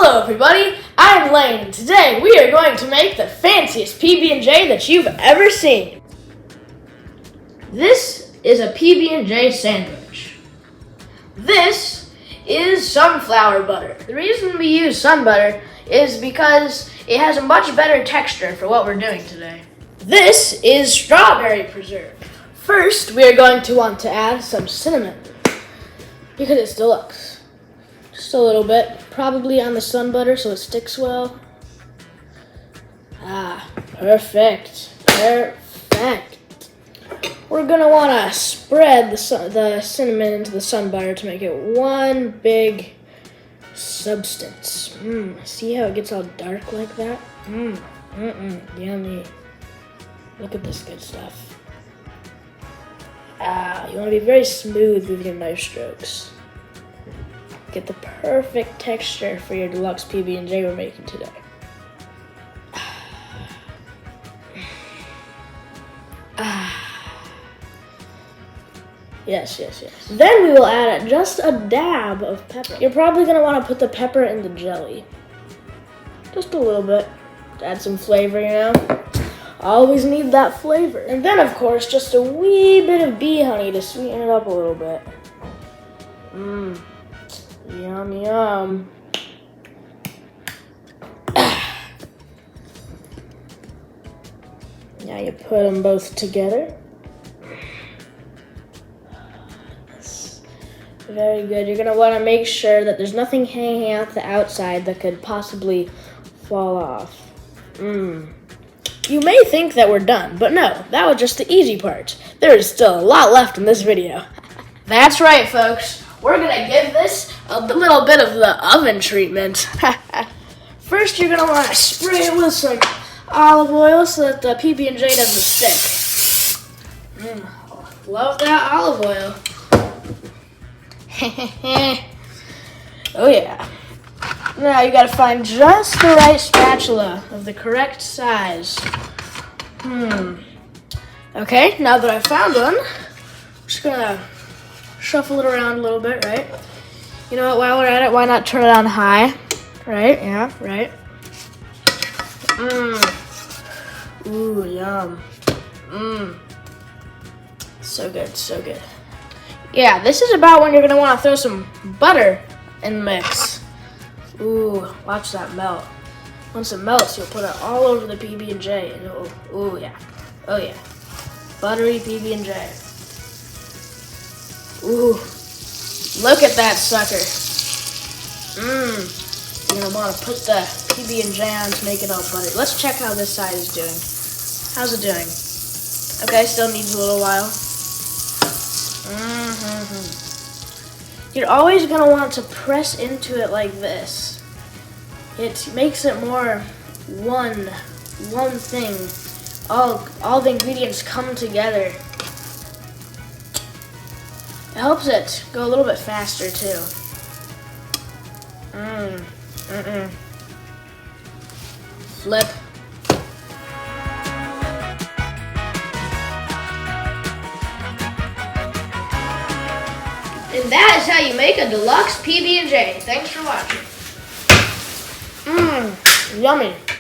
Hello everybody, I'm Lane, and today we are going to make the fanciest PB&J that you've ever seen. This is a PB&J sandwich. This is sunflower butter. The reason we use sun butter is because it has a much better texture for what we're doing today. This is strawberry preserve. First, we are going to want to add some cinnamon because it's deluxe. Just a little bit, probably on the sun butter so it sticks well. Perfect. We're gonna wanna spread the cinnamon into the sun butter to make it one big substance. See how it gets all dark like that? Yummy. Look at this good stuff. You wanna be very smooth with your knife strokes. Get the perfect texture for your deluxe PB&J we're making today. Yes. Then we will add just a dab of pepper. You're probably going to want to put the pepper in the jelly. Just a little bit to add some flavor, you know? Always need that flavor. And then, of course, just a wee bit of bee honey to sweeten it up a little bit. Yum. Now you put them both together. That's very good. You're going to want to make sure that there's nothing hanging out the outside that could possibly fall off. You may think that we're done, but no, that was just the easy part. There is still a lot left in this video. That's right, folks. We're going to give this a little bit of the oven treatment. First, you're going to want to spray it with some olive oil so that the PB&J doesn't stick. Love that olive oil. Oh yeah. Now you got to find just the right spatula of the correct size. Okay, now that I found one, I'm just going to shuffle it around a little bit, right? You know what, while we're at it, why not turn it on high? Right, yeah, right. Ooh, yum. So good. Yeah, this is about when you're gonna wanna throw some butter in the mix. Ooh, watch that melt. Once it melts, you'll put it all over the PB&J and it'll, oh yeah. Buttery PB&J. Ooh, look at that sucker. You're gonna wanna put the PB&J on to make it all buttery. Let's check how this side is doing. How's it doing? Okay, still needs a little while. You're always gonna want to press into it like this. It makes it more one thing. All the ingredients come together. It helps it go a little bit faster too. Flip. And that is how you make a deluxe PB&J. Thanks for watching. Yummy.